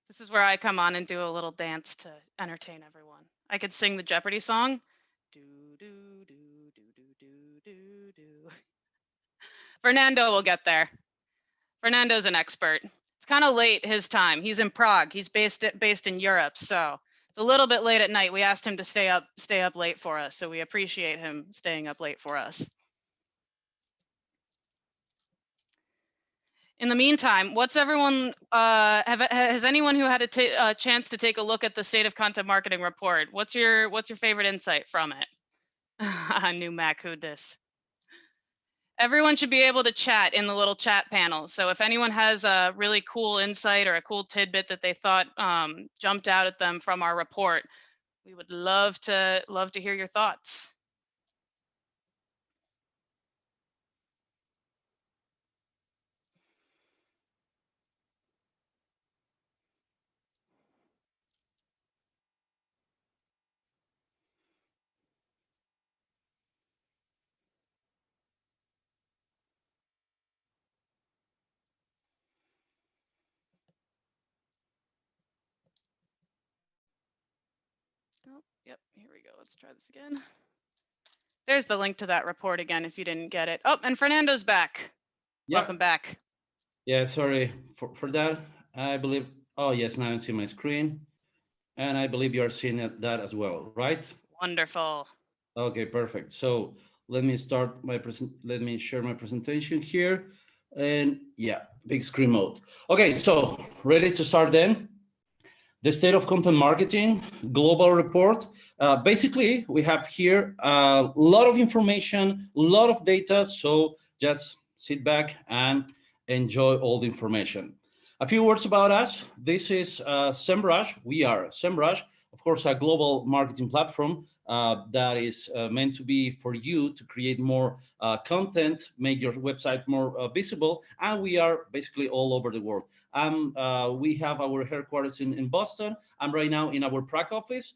This is where I come on and do a little dance to entertain everyone. I could sing the Jeopardy song. Do do do do do do do do. Fernando will get there. Fernando's an expert. It's kind of late his time. He's in Prague. He's based in Europe, so it's a little bit late at night. We asked him to stay up late for us, so we appreciate him staying up late for us. In the meantime, what's everyone has anyone who had a chance to take a look at the State of Content Marketing report? What's your favorite insight from it? New Mac, who this? Everyone should be able to chat in the little chat panel. So if anyone has a really cool insight or a cool tidbit that they thought jumped out at them from our report, we would love to hear your thoughts. Oh, yep, here we go. Let's try this again. There's the link to that report again if you didn't get it. Oh, and Fernando's back. Yeah. Welcome back. Yeah, sorry for that. I believe, oh yes, now I see my screen. And I believe you are seeing that as well, right? Wonderful. Okay, perfect. So let me start my let me share my presentation here. And yeah, big screen mode. Okay, so ready to start then? The State of Content Marketing Global Report. Basically, we have here a lot of information, a lot of data. So just sit back and enjoy all the information. A few words about us. This is SEMrush. We are SEMrush, of course, a global marketing platform that is meant to be for you to create more content, make your website more visible, and we are basically all over the world. We have our headquarters in Boston. I'm right now in our Prague office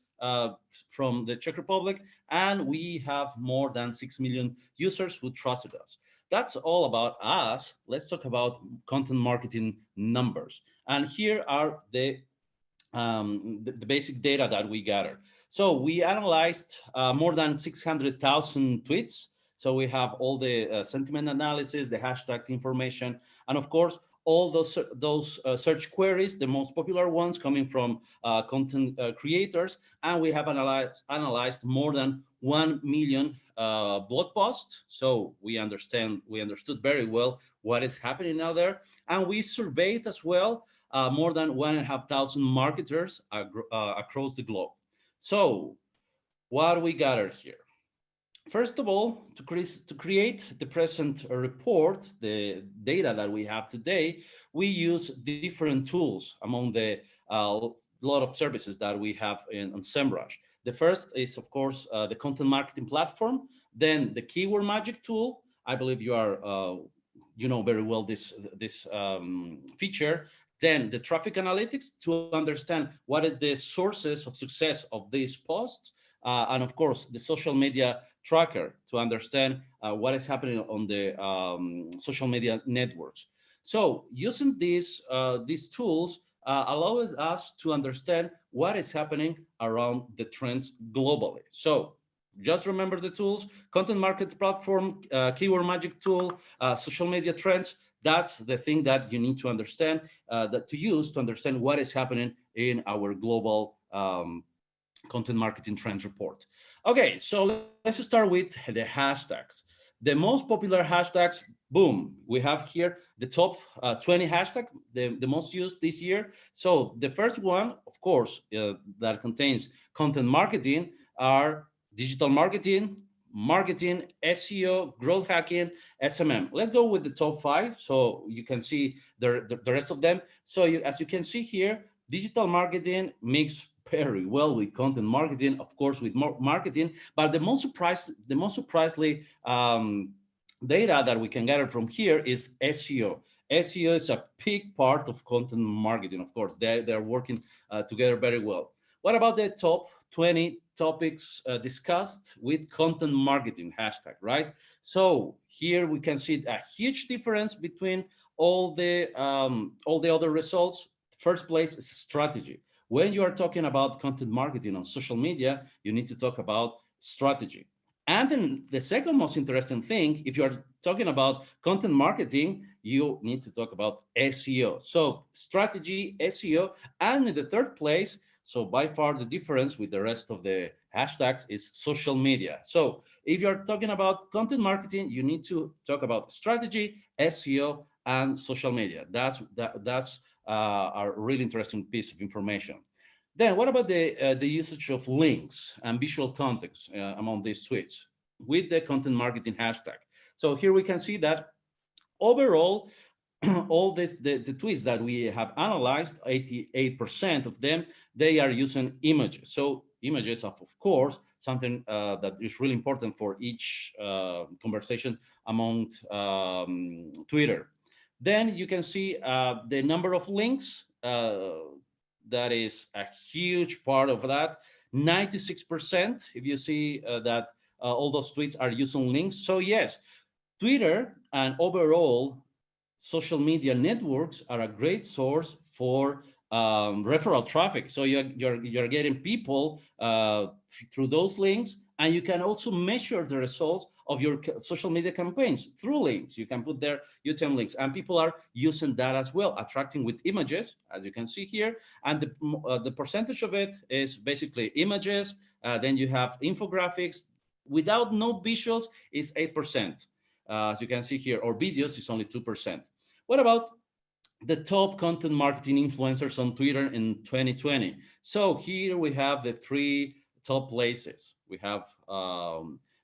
from the Czech Republic, and we have more than 6 million users who trusted us. That's all about us. Let's talk about content marketing numbers. And here are the basic data that we gathered. So we analyzed more than 600,000 tweets. So we have all the sentiment analysis, the hashtag information, and of course, all those search queries, the most popular ones coming from content creators. And we have analyzed more than 1 million blog posts. So we understood very well what is happening out there. And we surveyed as well more than 1,500 marketers across the globe. So what we gathered here? First of all, to create the present report, the data that we have today, we use different tools among the lot of services that we have on SEMrush. The first is, of course, the content marketing platform. Then the keyword magic tool. I believe you know very well this feature. Then the traffic analytics to understand what is the sources of success of these posts, and of course the social media tracker to understand what is happening on the social media networks. So using these tools allows us to understand what is happening around the trends globally. So just remember the tools: content market platform, keyword magic tool, social media trends. That's the thing that you need to understand, that to use to understand what is happening in our global content marketing trends report. Okay, so let's start with the hashtags. The most popular hashtags, boom, we have here the top 20 hashtags, the most used this year. So the first one, of course, that contains content marketing are digital marketing, marketing, SEO, growth hacking, SMM. Let's go with the top five so you can see the rest of them. So as you can see here, digital marketing mix very well with content marketing, of course, with marketing. But the most surprisingly data that we can gather from here is SEO. SEO is a big part of content marketing, of course. They're working together very well. What about the top 20 topics discussed with content marketing hashtag, right? So here we can see a huge difference between all the other results. first place is strategy. When you are talking about content marketing on social media, you need to talk about strategy. And then the second most interesting thing, if you are talking about content marketing, you need to talk about SEO. So strategy, SEO, and in the third place, so by far the difference with the rest of the hashtags is social media. So if you're talking about content marketing, you need to talk about strategy, SEO, and social media. That's a really interesting piece of information. Then what about the usage of links and visual context among these tweets with the content marketing hashtag? So here we can see that overall, all the tweets that we have analyzed, 88% of them, they are using images. So images of course, something that is really important for each conversation among Twitter. Then you can see the number of links. That is a huge part of that. 96%, if you see that all those tweets are using links. So yes, Twitter and overall social media networks are a great source for referral traffic. So you're getting people through those links, and you can also measure the results of your social media campaigns through links. You can put their UTM links, and people are using that as well, attracting with images, as you can see here. And the percentage of it is basically images. Then you have infographics. Without no visuals is 8%. As you can see here, or videos is only 2%. What about the top content marketing influencers on Twitter in 2020? So here we have the three top places. We have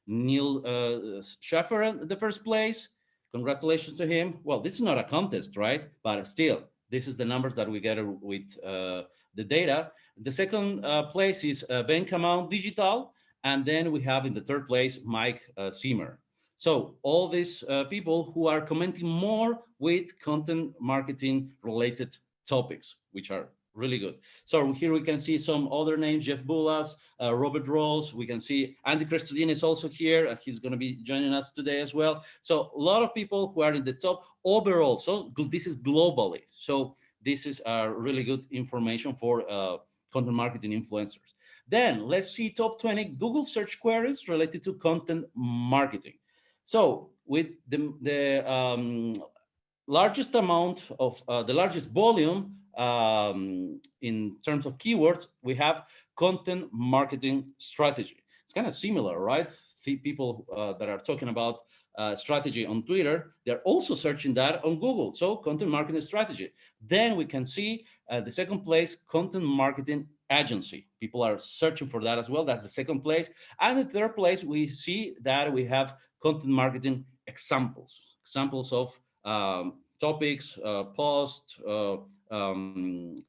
Neil Schaffer in the first place. Congratulations to him. Well, this is not a contest, right? But still, this is the numbers that we get with the data. The second place is Ben Kamau Digital. And then we have in the third place, Mike Seamer. So all these people who are commenting more with content marketing related topics, which are really good. So here we can see some other names: Jeff Bullas, Robert Rose. We can see Andy Crestodine is also here. He's going to be joining us today as well. So a lot of people who are in the top overall. So this is globally. So this is really good information for content marketing influencers. Then let's see top 20 Google search queries related to content marketing. So with the largest amount of the largest volume in terms of keywords, we have content marketing strategy. It's kind of similar, right? People that are talking about strategy on Twitter, they're also searching that on Google. So content marketing strategy. Then we can see the second place, content marketing agency. People are searching for that as well. That's the second place. And the third place, we see that we have content marketing examples of topics, posts,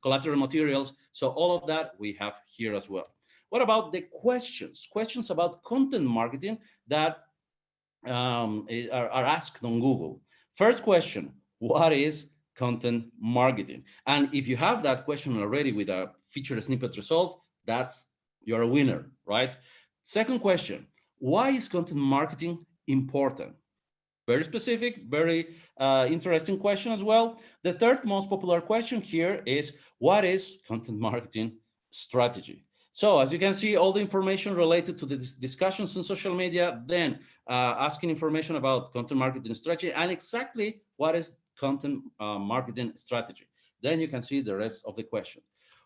collateral materials. So all of that we have here as well. What about the questions about content marketing that are asked on Google? First question: what is content marketing? And if you have that question already with a featured snippet result, you're a winner, right? Second question: why is content marketing important? Very specific, very interesting question as well. The third most popular question here is: what is content marketing strategy? So as you can see, all the information related to the discussions on social media, then asking information about content marketing strategy and exactly what is content marketing strategy. Then you can see the rest of the question.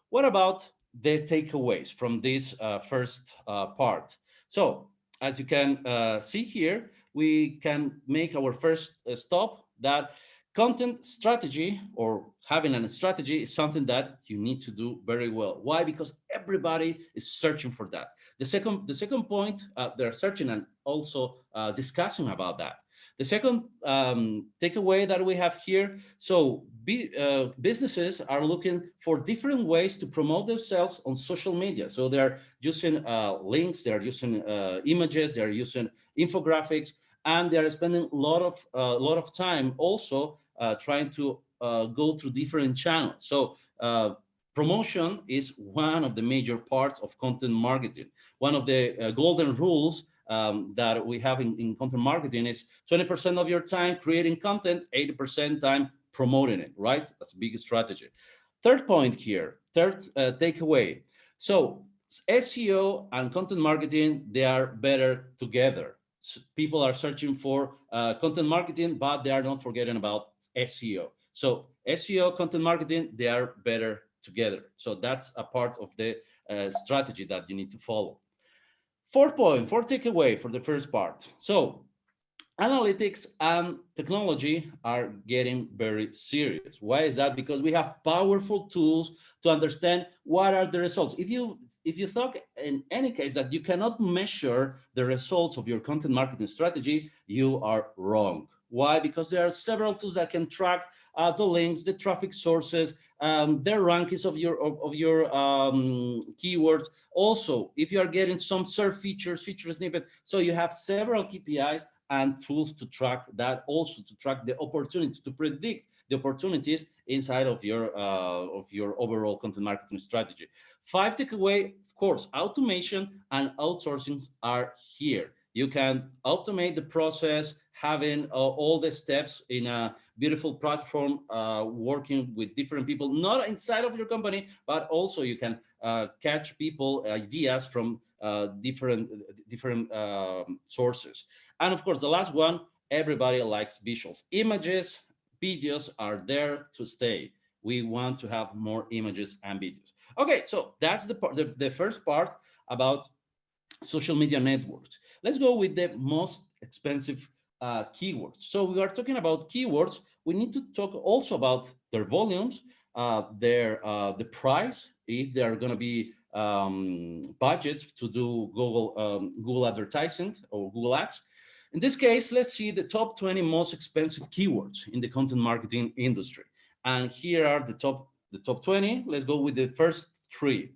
What about the takeaways from this first part? So as you can see here, we can make our first stop that content strategy, or having a strategy, is something that you need to do very well. Why? Because everybody is searching for that. The second point, they're searching and also discussing about that. The second takeaway that we have here, so businesses are looking for different ways to promote themselves on social media. So they're using links, they're using images, they're using infographics, and they're spending a lot of time also trying to go through different channels. So promotion is one of the major parts of content marketing. One of the golden rules that we have in content marketing is 20% of your time creating content, 80% time promoting it, right? That's a big strategy. Third point here, third takeaway. So SEO and content marketing, they are better together. People are searching for content marketing, but they are not forgetting about SEO. So SEO, content marketing, they are better together. So that's a part of the strategy that you need to follow. Fourth point, fourth takeaway for the first part. So analytics and technology are getting very serious. Why is that? Because we have powerful tools to understand what are the results. If you thought in any case that you cannot measure the results of your content marketing strategy, you are wrong. Why? Because there are several tools that can track the links, the traffic sources, the rankings of your keywords. Also, if you are getting some search features, feature snippet, so you have several KPIs and tools to track that, also to track the opportunities, to predict the opportunities inside of your overall content marketing strategy. Five takeaway, of course, automation and outsourcing are here. You can automate the process, having all the steps in a beautiful platform, working with different people, not inside of your company, but also you can catch people ideas from different sources. And of course, the last one, everybody likes visuals. Images, videos are there to stay. We want to have more images and videos. Okay, so that's the first part about social media networks. Let's go with the most expensive keywords. So we are talking about keywords. We need to talk also about their volumes, the price, if they are going to be budgets to do Google advertising or Google Ads. In this case, let's see the top 20 most expensive keywords in the content marketing industry. And here are the top 20. Let's go with the first three.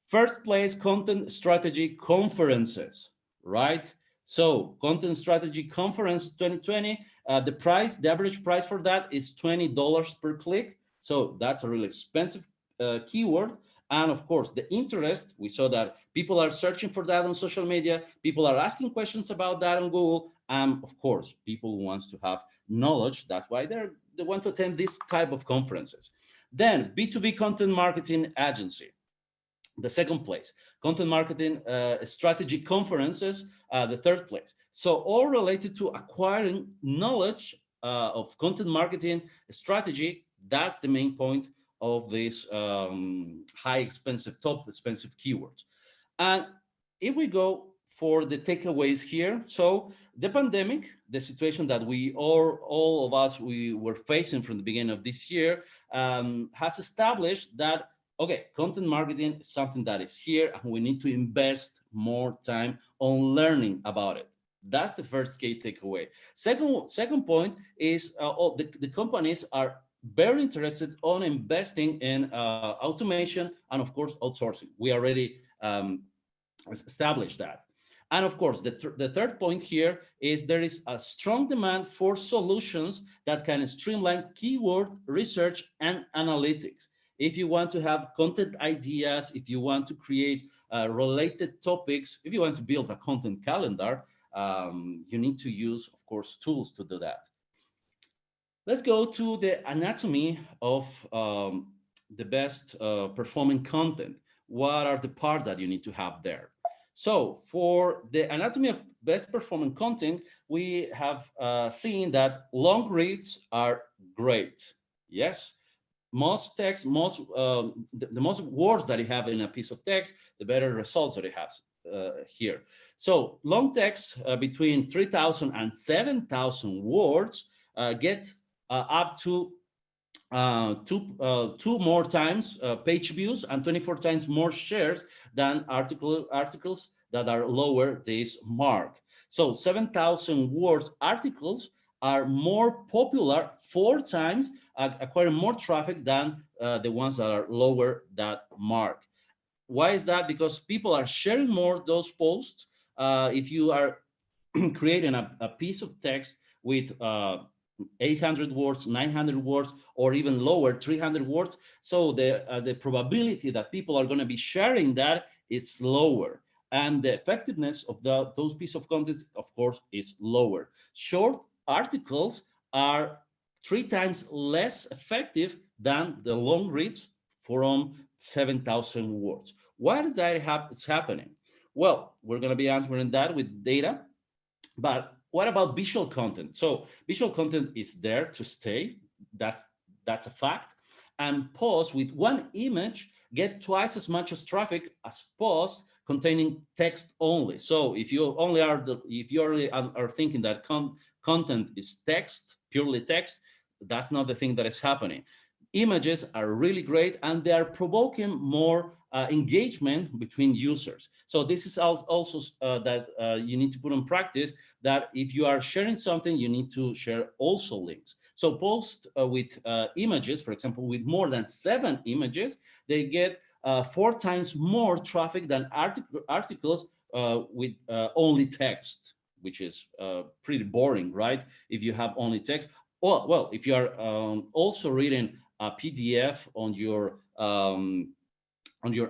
First place, content strategy conferences, right? So content strategy conference 2020, the average price for that is $20 per click. So that's a really expensive keyword. And of course, the interest, we saw that people are searching for that on social media. People are asking questions about that on Google. And of course, people want to have knowledge. That's why they want to attend this type of conferences. Then B2B content marketing agency, the second place. Content marketing strategy conferences, the third place. So all related to acquiring knowledge of content marketing strategy. That's the main point of this high expensive, top expensive keywords. And if we go for the takeaways here, so the pandemic, the situation that we all of us we were facing from the beginning of this year, has established that okay, content marketing is something that is here, and we need to invest more time on learning about it. That's the first key takeaway. Second point is the companies are very interested on investing in automation and of course outsourcing. We already established that. And of course, the third point here is there is a strong demand for solutions that can streamline keyword research and analytics. If you want to have content ideas, if you want to create related topics, if you want to build a content calendar, you need to use, of course, tools to do that. Let's go to the anatomy of the best performing content. What are the parts that you need to have there? So for the anatomy of best performing content, we have seen that long reads are great. Yes, most text, the most words that you have in a piece of text, the better results that it has here. So long text between 3,000 and 7,000 words get up to two more times page views and 24 times more shares than articles that are lower this mark. So 7,000 words articles are more popular 4 times, acquiring more traffic than the ones that are lower that mark. Why is that? Because people are sharing more those posts. If you are creating a piece of text with 800 words, 900 words, or even lower, 300 words. So the probability that people are going to be sharing that is lower. And the effectiveness of those pieces of content, of course, is lower. Short articles are 3 times less effective than the long reads from 7,000 words. Why is that it's happening? Well, we're going to be answering that with data. But what about visual content? So visual content is there to stay. That's that's a fact. And posts with one image get twice as much as traffic as posts containing text only. So if you only are thinking that content is text, purely text, that's not the thing that is happening. Images are really great and they are provoking more engagement between users. So this is also that you need to put in practice, that if you are sharing something, you need to share also links. So posts with images, for example, with more than 7 images, they get 4 times more traffic than articles with only text, which is pretty boring, right? If you have only text. Well, if you are also reading a PDF on your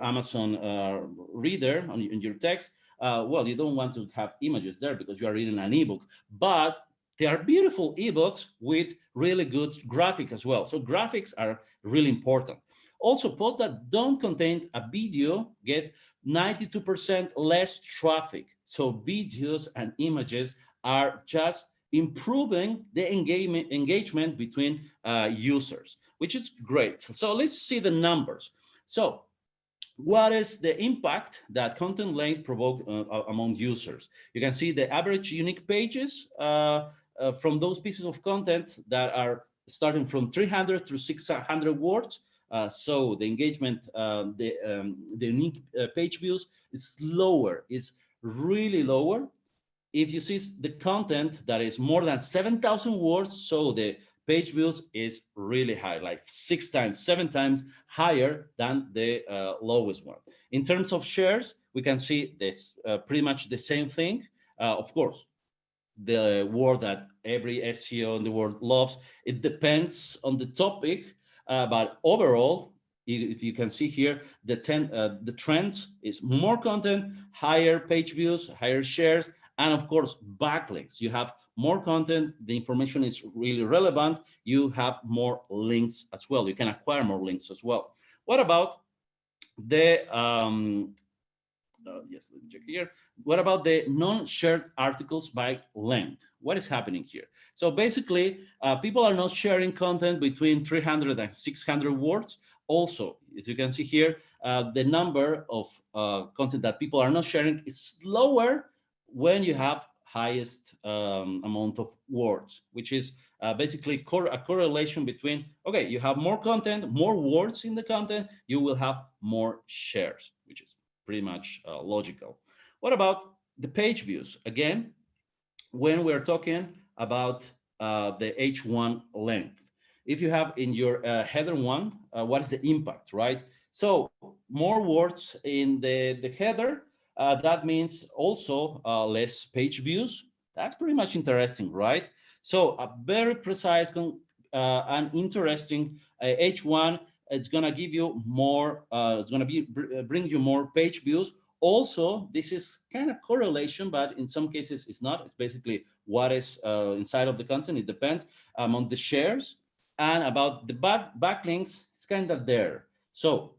Amazon reader, on your text, well, you don't want to have images there because you are reading an ebook. But they are beautiful ebooks with really good graphic as well. So graphics are really important. Also, posts that don't contain a video get 92% less traffic. So videos and images are just improving the engagement between users, which is great. So let's see the numbers. So what is the impact that content length provoke among users? You can see the average unique pages from those pieces of content that are starting from 300 to 600 words. So the engagement, the unique page views is lower, is really lower. If you see the content that is more than 7,000 words, so the page views is really high, like 6 times, 7 times higher than the lowest one. In terms of shares, we can see this pretty much the same thing. Of course, the word that every SEO in the world loves, it depends on the topic, but overall, if you can see here, the trends is more content, higher page views, higher shares, and of course, backlinks. You have more content, the information is really relevant, you have more links as well. You can acquire more links as well. What about the yes, let me check here. What about the non-shared articles by length? What is happening here? So basically, people are not sharing content between 300 and 600 words. Also, as you can see here, the number of content that people are not sharing is lower when you have highest amount of words, which is basically a correlation between, okay, you have more content, more words in the content, you will have more shares, which is pretty much logical. What about the page views? Again, when we're talking about the H1 length, if you have in your header one, what is the impact, right? So more words in the header, that means also less page views. That's pretty much interesting, right? So a very precise and interesting H1, it's gonna give you more, it's gonna bring you more page views. Also, this is kind of correlation, but in some cases it's not. It's basically what is inside of the content. It depends on the shares, and about the backlinks, it's kind of there. So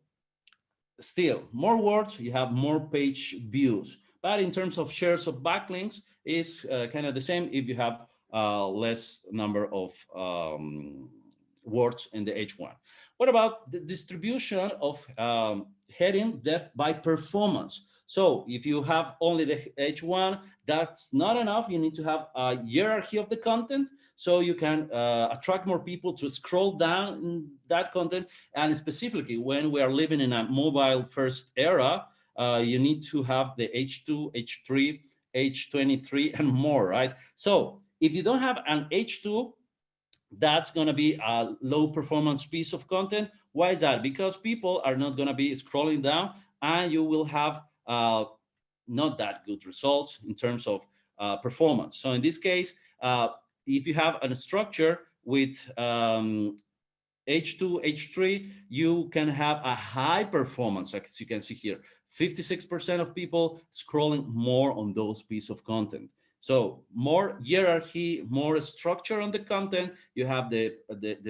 still, more words, you have more page views. But in terms of shares of backlinks, is kind of the same if you have less number of words in the H1. What about the distribution of heading depth by performance? So if you have only the H1, that's not enough. You need to have a hierarchy of the content so you can attract more people to scroll down in that content. And specifically, when we are living in a mobile first era, you need to have the H2, H3, H23, and more, right? So if you don't have an H2, that's going to be a low performance piece of content. Why is that? Because people are not going to be scrolling down, and you will have not that good results in terms of performance. So in this case, if you have a structure with H2, H3, you can have a high performance, as you can see here. 56% of people scrolling more on those pieces of content. So more hierarchy, more structure on the content. You have the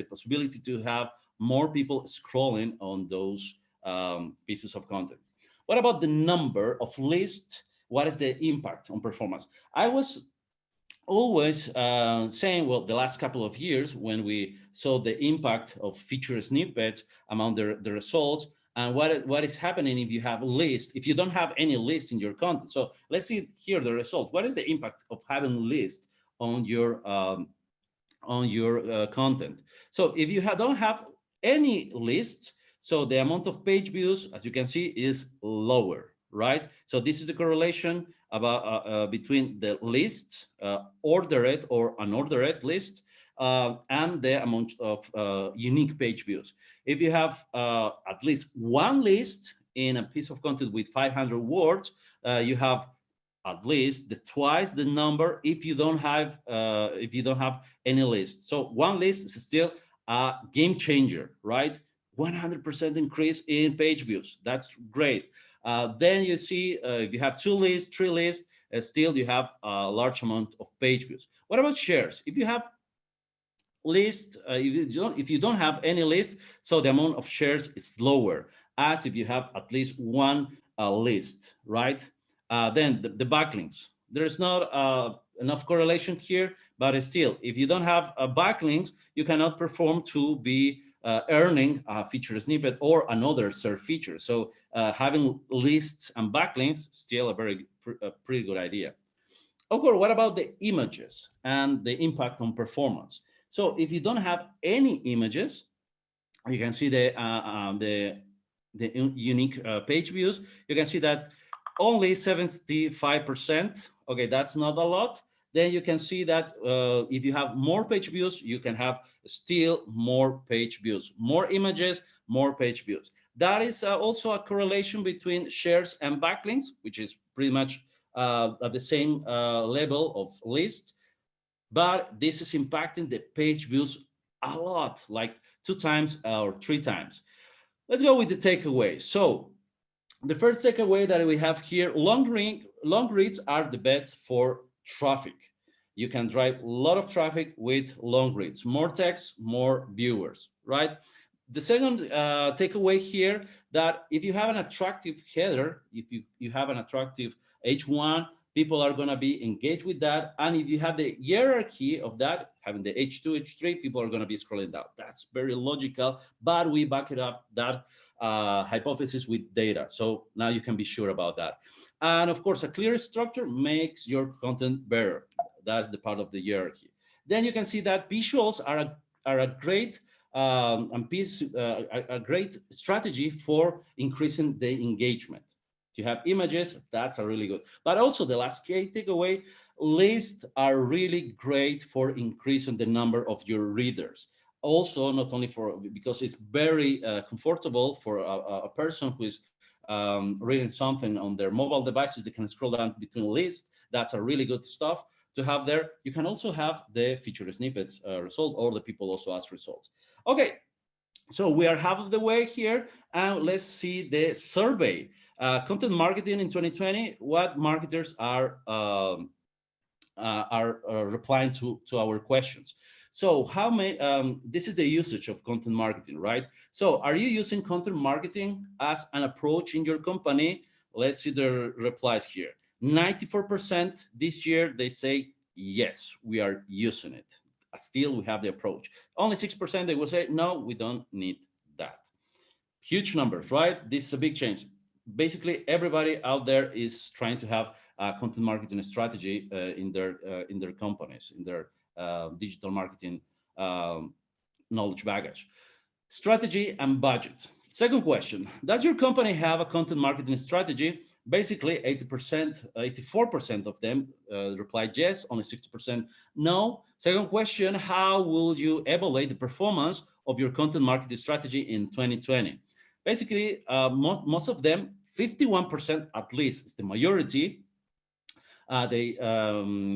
possibility to have more people scrolling on those pieces of content. What about the number of lists? What is the impact on performance? I was always saying, well, the last couple of years when we saw the impact of feature snippets among the results, and what is happening if you have lists, if you don't have any list in your content. So let's see here the results. What is the impact of having lists on your content? So if you don't have any lists, so the amount of page views, as you can see, is lower, right? So this is the correlation about between the lists, ordered or unordered list, and the amount of unique page views. If you have at least one list in a piece of content with 500 words, you have at least twice the number if you don't have any list. So one list is still a game changer, right? 100% increase in page views. That's great. Then you see if you have two lists, three lists, still you have a large amount of page views. What about shares? If you have list, if you don't have any list, so the amount of shares is lower as if you have at least one list, right? Then the backlinks, there's not enough correlation here, but still, if you don't have backlinks, you cannot perform to be earning a feature snippet or another search feature. So having lists and backlinks still a pretty good idea. Of course, what about the images and the impact on performance? So if you don't have any images, you can see the unique page views. You can see that only 75%. Okay, that's not a lot. Then you can see that if you have more page views, you can have still more page views, more images, more page views. That is also a correlation between shares and backlinks, which is pretty much at the same level of lists, but this is impacting the page views a lot, like 2 times or 3 times. Let's go with the takeaway. So the first takeaway that we have here, long reads are the best for traffic. You can drive a lot of traffic with long reads, more text, more viewers, right? The second takeaway here, that if you have an attractive header, if you have an attractive H1, people are going to be engaged with that. And if you have the hierarchy of that, having the H2, H3, people are going to be scrolling down. That's very logical, but we back it up, that hypothesis, with data. So now you can be sure about that. And of course, a clear structure makes your content better. That's the part of the hierarchy. Then you can see that visuals are a great a great strategy for increasing the engagement. If you have images, that's a really good. But also the last key takeaway, lists are really great for increasing the number of your readers. Also, not only for, because it's very comfortable for a person who is reading something on their mobile devices, they can scroll down between lists. That's a really good stuff to have there. You can also have the feature snippets result, or the people also ask results. Okay, so we are half of the way here, and let's see the survey. Content marketing in 2020, what marketers are replying to our questions. So how many, this is the usage of content marketing, right? So are you using content marketing as an approach in your company? Let's see the replies here. 94% this year, they say, yes, we are using it. Still, we have the approach. Only 6% they will say, no, we don't need that. Huge numbers, right? This is a big change. Basically, everybody out there is trying to have a content marketing strategy in their companies, in their digital marketing knowledge baggage. Strategy and budget. Second question, does your company have a content marketing strategy? Basically, 80%, 84% of them replied yes, only 60% no. Second question, how will you evaluate the performance of your content marketing strategy in 2020? Basically, most of them, 51% at least, is the majority. They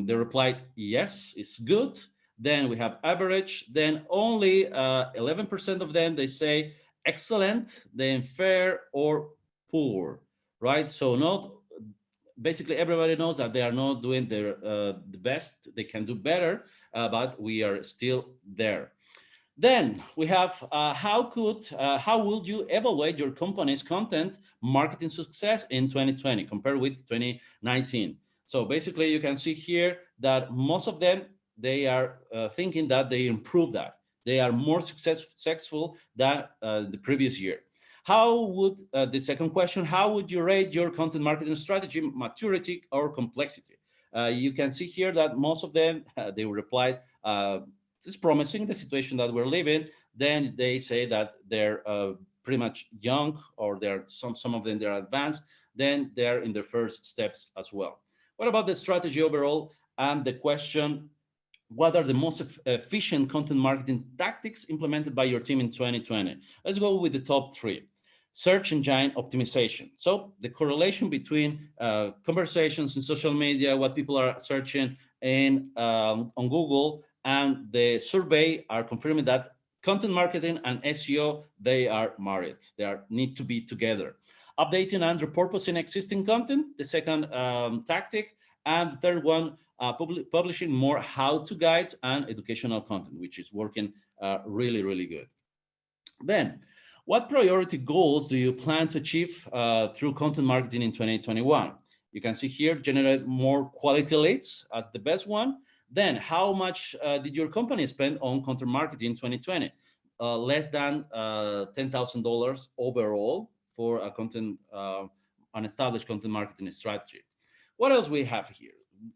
replied yes, it's good. Then we have average. Then only 11% of them, they say excellent, then fair or poor, right? So not, basically everybody knows that they are not doing the best. They can do better, but we are still there. Then we have how would you evaluate your company's content marketing success in 2020 compared with 2019? So basically, you can see here that most of them they are thinking that they improve that they are more successful than the previous year. How would the second question? How would you rate your content marketing strategy maturity or complexity? You can see here that most of them they replied. It's promising the situation that we're living. Then they say that they're pretty much young, or they're some of them they're advanced. Then they're in their first steps as well. What about the strategy overall? And the question: what are the most efficient content marketing tactics implemented by your team in 2020? Let's go with the top three. Search engine optimization. So the correlation between conversations in social media, what people are searching in on Google, and the survey are confirming that content marketing and SEO they are married. They are need to be together. Updating and repurposing existing content, the second tactic, and the third one, publishing more how-to guides and educational content, which is working really, really good. Then, what priority goals do you plan to achieve through content marketing in 2021? You can see here, generate more quality leads as the best one. Then, how much did your company spend on content marketing in 2020? Less than $10,000 overall for a an established content marketing strategy. What else we have here?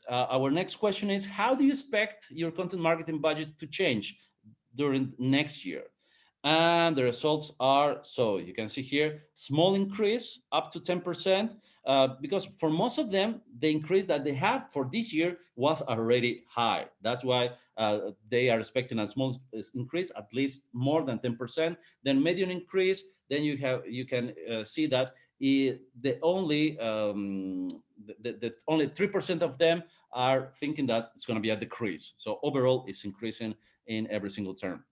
Our next question is, how do you expect your content marketing budget to change during next year? And the results are, so you can see here, small increase up to 10%, because for most of them, the increase that they had for this year was already high. That's why they are expecting a small increase, at least more than 10%. Then median increase, then you can see that the only the only 3% of them are thinking that it's going to be a decrease. So overall, it's increasing in every single term.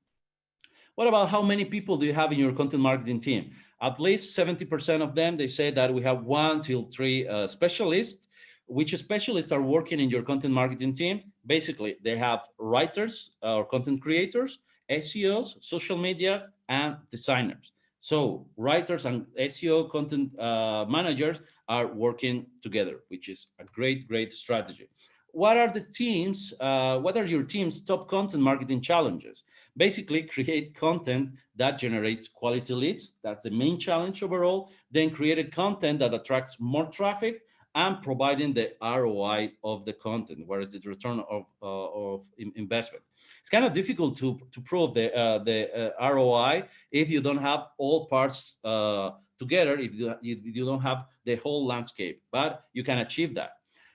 What about how many people do you have in your content marketing team? At least 70% of them, they say that we have 1 till 3 specialists. Which specialists are working in your content marketing team? Basically, they have writers or content creators, SEOs, social media, and designers. So writers and SEO content managers are working together, which is a great, great strategy. What are your team's top content marketing challenges? Basically, create content that generates quality leads. That's the main challenge overall. Then create content that attracts more traffic and providing the ROI of the content. Where is the return of investment? It's kind of difficult to prove the ROI if you don't have all parts together, if you don't have the whole landscape, but you can achieve that.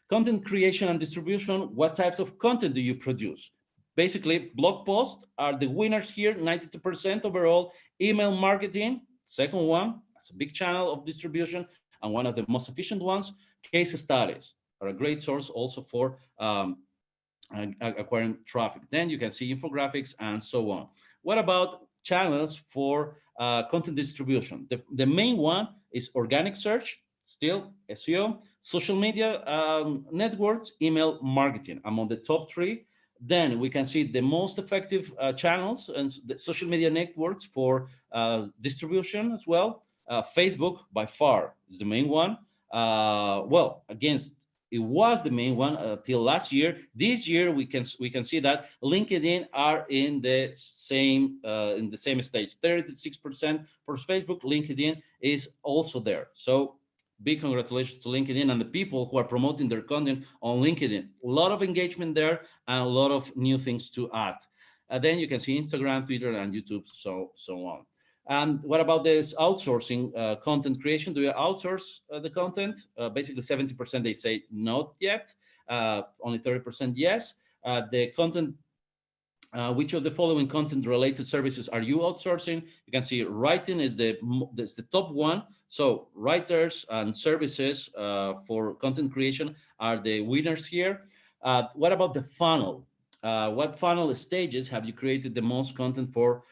Content creation and distribution. What types of content do you produce? Basically, blog posts are the winners here, 92% overall. Email marketing, second one, it's a big channel of distribution and one of the most efficient ones. Case studies are a great source also for acquiring traffic. Then you can see infographics and so on. What about channels for content distribution? The main one is organic search, still SEO, social media networks, email marketing among the top three. Then we can see the most effective channels and the social media networks for distribution as well. Facebook by far is the main one. Well, against it was the main one till last year. This year we can see that LinkedIn are in the same stage. 36% for Facebook. LinkedIn is also there. So big congratulations to LinkedIn and the people who are promoting their content on LinkedIn. A lot of engagement there and a lot of new things to add. Then you can see Instagram, Twitter, and YouTube, so on. And what about this outsourcing content creation? Do you outsource the content? Basically, 70% they say not yet. Only 30% yes. The content. Which of the following content-related services are you outsourcing? You can see writing is the top one. So writers and services for content creation are the winners here. What about the funnel? What funnel stages have you created the most content for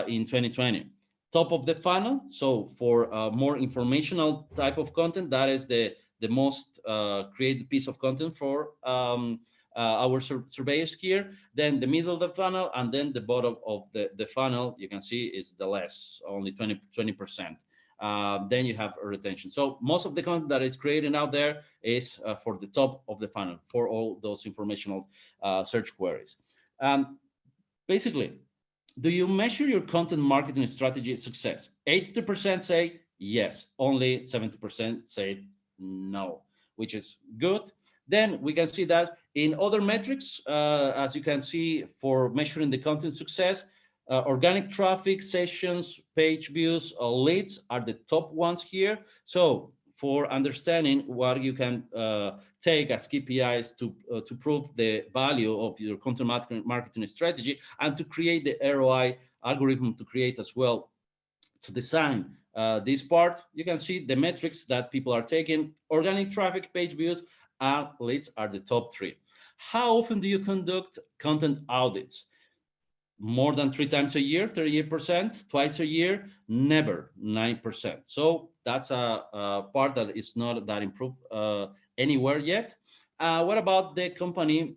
in 2020? Top of the funnel. So for more informational type of content, that is the most created piece of content for our surveys here, then the middle of the funnel, and then the bottom of the funnel, you can see is the less, only 20%. Then you have a retention. So most of the content that is created out there is for the top of the funnel for all those informational search queries. Basically, do you measure your content marketing strategy success? 80% say yes, only 70% say no, which is good. Then we can see that in other metrics, as you can see for measuring the content success, organic traffic, sessions, page views, leads are the top ones here. So for understanding what you can take as KPIs to prove the value of your content marketing strategy and to create the ROI algorithm to create as well, to design this part, you can see the metrics that people are taking. Organic traffic, page views, and leads are the top three. How often do you conduct content audits? More than 3 times a year, 38%, twice a year, never, 9%. So that's a part that is not that improved anywhere yet. What about the company?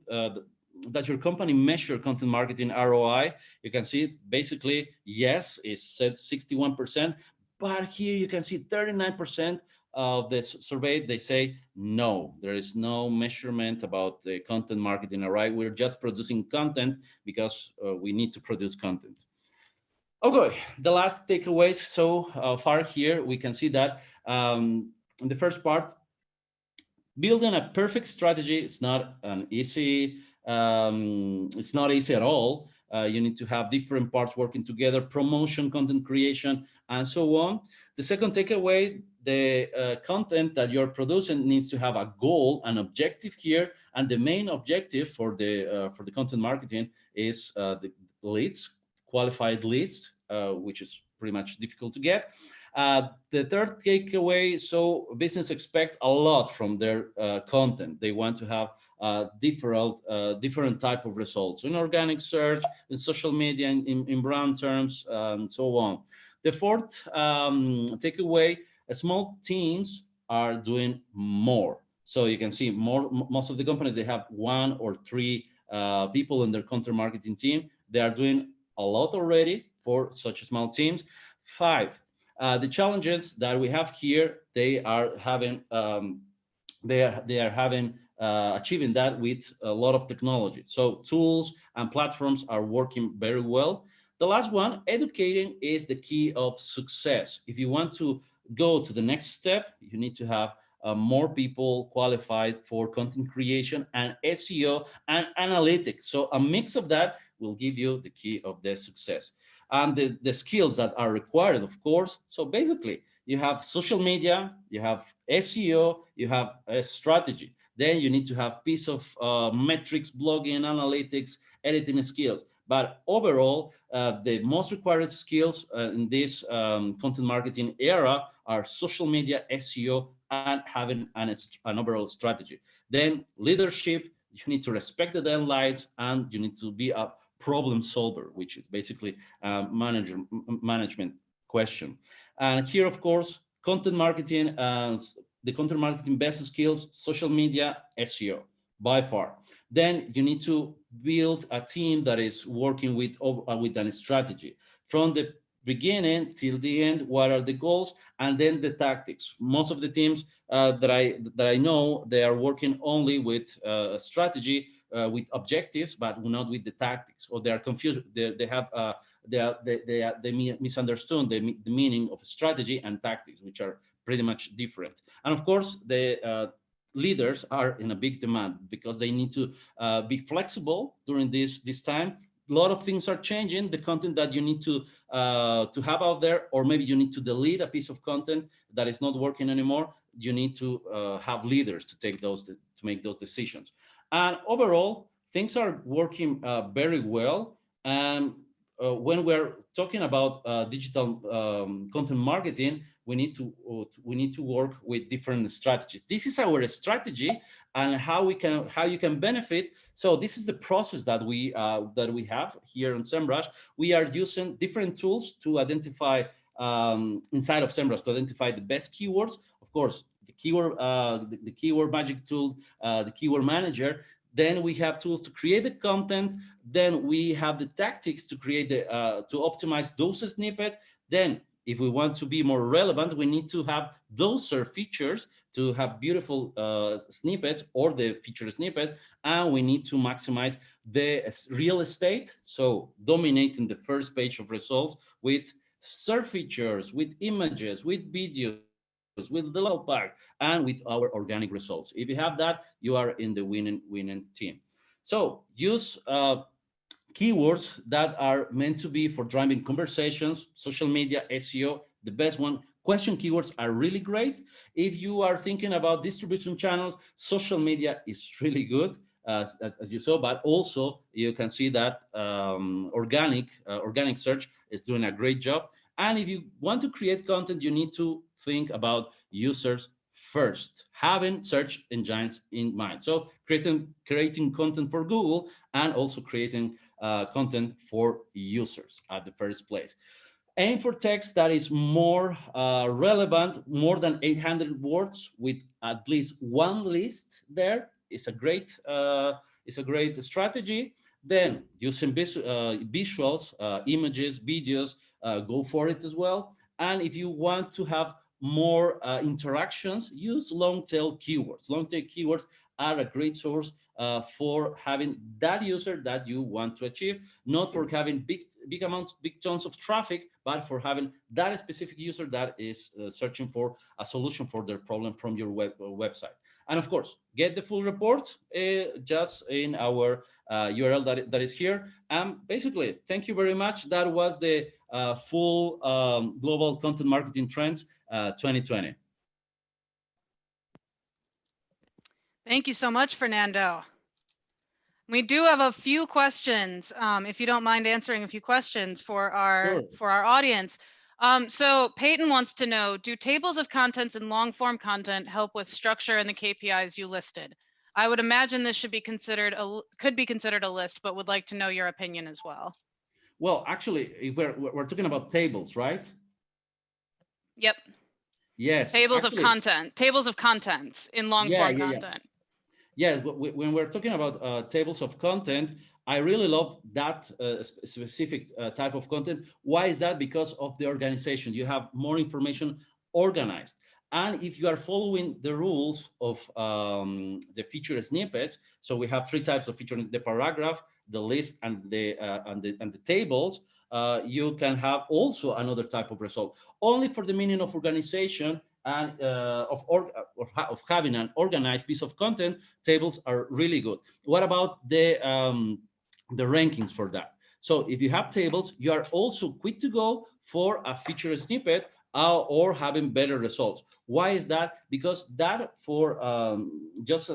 Does your company measure content marketing ROI? You can see basically, yes, it's said 61%, but here you can see 39% of the survey, they say no, there is no measurement about the content marketing ROI. We're just producing content because we need to produce content. Okay, the last takeaways so far here, we can see that in the first part, building a perfect strategy is not an easy, it's not easy at all. You need to have different parts working together, promotion, content creation, and so on. The second takeaway, the content that you're producing needs to have a goal, an objective here, and the main objective for the content marketing is the leads, qualified leads, which is pretty much difficult to get. The third takeaway, so business expect a lot from their content. They want to have different type of results in organic search, in social media, in brand terms, and so on. The fourth takeaway, small teams are doing more. So you can see most of the companies, they have 1 or 3 people in their content marketing team. They are doing a lot already for such small teams. 5, the challenges that we have here, they are having achieving that with a lot of technology. So tools and platforms are working very well. The last one, educating is the key of success. If you want to go to the next step, you need to have more people qualified for content creation and SEO and analytics. So a mix of that will give you the key of the success. And the skills that are required, of course. So basically, you have social media, you have SEO, you have a strategy. Then you need to have piece of metrics, blogging, analytics, editing skills. But overall, the most required skills in this content marketing era are social media, SEO, and having an overall strategy. Then leadership, you need to respect the deadlines, and you need to be a problem solver, which is basically a management question. And here, of course, content marketing, the content marketing best skills, social media, SEO, by far. Then you need to build a team that is working with a strategy. From the beginning till the end, what are the goals, and then the tactics. Most of the teams that I know, they are working only with a strategy, with objectives, but not with the tactics, or they are confused. They misunderstood the meaning of strategy and tactics, which are pretty much different. And of course, the leaders are in a big demand because they need to be flexible during this time. A lot of things are changing. The content that you need to have out there, or maybe you need to delete a piece of content that is not working anymore. You need to have leaders to make those decisions. And overall, things are working very well. And when we're talking about digital content marketing, we need to work with different strategies. This is our strategy, and how you can benefit. So this is the process that we have here in SEMrush. We are using different tools to identify inside of SEMrush to identify the best keywords. Of course, the keyword magic tool, the keyword manager. Then we have tools to create the content. Then we have the tactics to create the to optimize those snippets. Then if we want to be more relevant, we need to have those features to have beautiful snippets or the feature snippet, and we need to maximize the real estate. So dominating the first page of results with search features, with images, with videos, with the local park, and with our organic results. If you have that, you are in the winning team. So use keywords that are meant to be for driving conversations, social media, SEO, the best one. Question keywords are really great. If you are thinking about distribution channels, social media is really good, as you saw, but also you can see that organic search is doing a great job. And if you want to create content, you need to think about users first, having search engines in mind. So creating content for Google and also creating content for users at the first place. Aim for text that is more relevant, more than 800 words, with at least one list. There is a great strategy. Then using visuals, images, videos, go for it as well. And if you want to have more interactions, use long tail keywords. Long tail keywords are a great source for having that user that you want to achieve, not for having big amounts, big tons of traffic, but for having that specific user that is searching for a solution for their problem from your website. And of course, get the full report just in our URL that is here. And basically, thank you very much. That was the full global content marketing trends 2020. Thank you so much, Fernando. We do have a few questions, if you don't mind answering a few questions for our audience. So Peyton wants to know, do tables of contents and long form content help with structure and the KPIs you listed? I would imagine this could be considered a list, but would like to know your opinion as well. Well, actually, if we're talking about tables, right? Yep. Yes. Tables of contents in long form content. Yeah, when we're talking about tables of content, I really love that specific type of content. Why is that? Because of the organization. You have more information organized. And if you are following the rules of the feature snippets, so we have three types of feature: the paragraph, the list, and the tables. You can have also another type of result. Only for the meaning of organization and of having an organized piece of content, tables are really good. What about the rankings for that? So if you have tables, you are also quick to go for a feature snippet or having better results. Why is that? Because that for just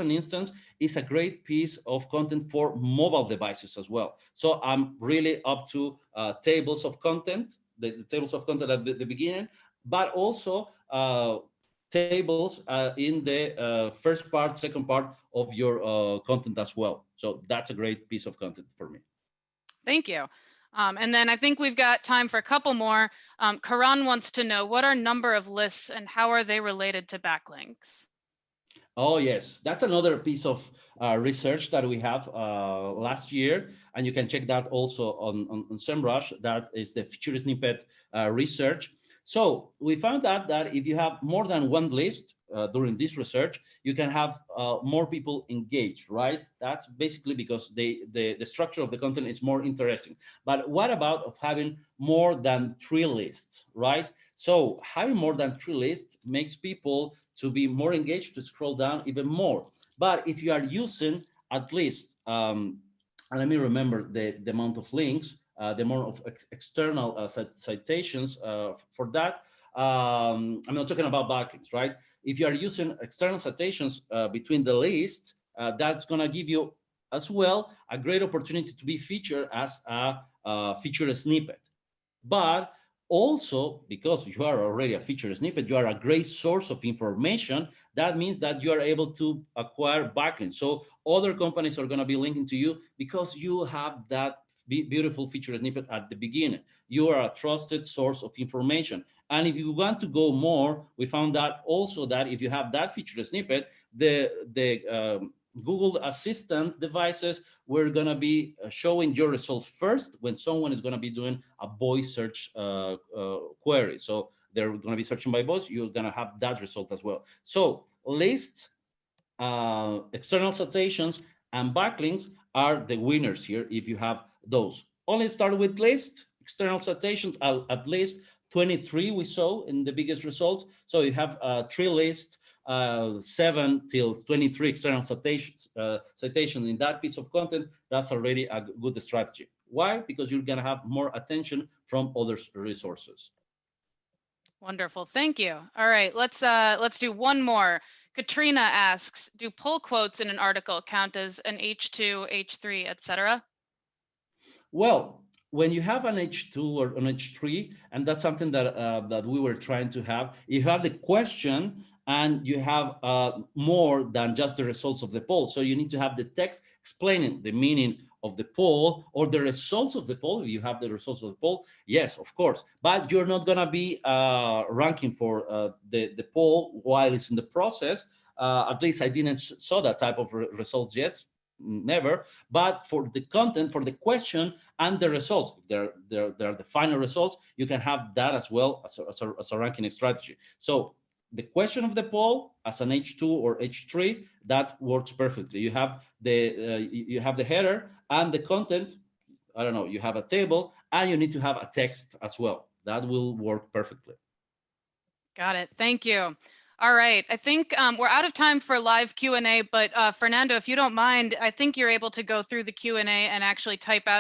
an instance is a great piece of content for mobile devices as well. So I'm really up to tables of content, the tables of content at the beginning, but also tables in the first part, second part of your content as well. So that's a great piece of content for me. Thank you. And then I think we've got time for a couple more. Karan wants to know, what are number of lists and how are they related to backlinks? Oh, yes. That's another piece of research that we have last year. And you can check that also on SEMrush. That is the feature snippet research. So we found out that if you have more than one list during this research, you can have more people engaged, right? That's basically because the structure of the content is more interesting. But what about of having more than three lists, right? So having more than three lists makes people to be more engaged, to scroll down even more. But if you are using at least, and let me remember the amount of links, the amount of external citations for that. I'm not talking about backlinks, right? If you are using external citations between the lists, that's going to give you as well a great opportunity to be featured as a feature snippet. But also, because you are already a feature snippet, you are a great source of information. That means that you are able to acquire backlinks. So other companies are going to be linking to you because you have that beautiful feature snippet at the beginning. You are a trusted source of information. And if you want to go more, we found that also that if you have that feature snippet, the Google Assistant devices, we're gonna be showing your results first when someone is gonna be doing a voice search query. So they're gonna be searching by voice. You're gonna have that result as well. So lists, external citations, and backlinks are the winners here if you have those. Only start with list, external citations, at least 23 we saw in the biggest results. So you have three lists, 7 till 23 external citations in that piece of content. That's already a good strategy. Why? Because you're going to have more attention from other resources. Wonderful. Thank you. All right, let's do one more. Katrina asks, do pull quotes in an article count as an H2, H3, etc.? Well, when you have an H2 or an H3, and that's something that we were trying to have, you have the question and you have more than just the results of the poll. So you need to have the text explaining the meaning of the poll or the results of the poll. If you have the results of the poll, yes, of course. But you're not gonna be ranking for the poll while it's in the process. At least I didn't saw that type of results yet, never. But for the content, for the question and the results, they're the final results, you can have that as well as a ranking strategy. So the question of the poll as an H2 or H3, that works perfectly. You have the header and the content. I don't know, you have a table and you need to have a text as well. That will work perfectly. Got it. Thank you. All right. I think we're out of time for live Q&A, but Fernando, if you don't mind, I think you're able to go through the Q&A and actually type out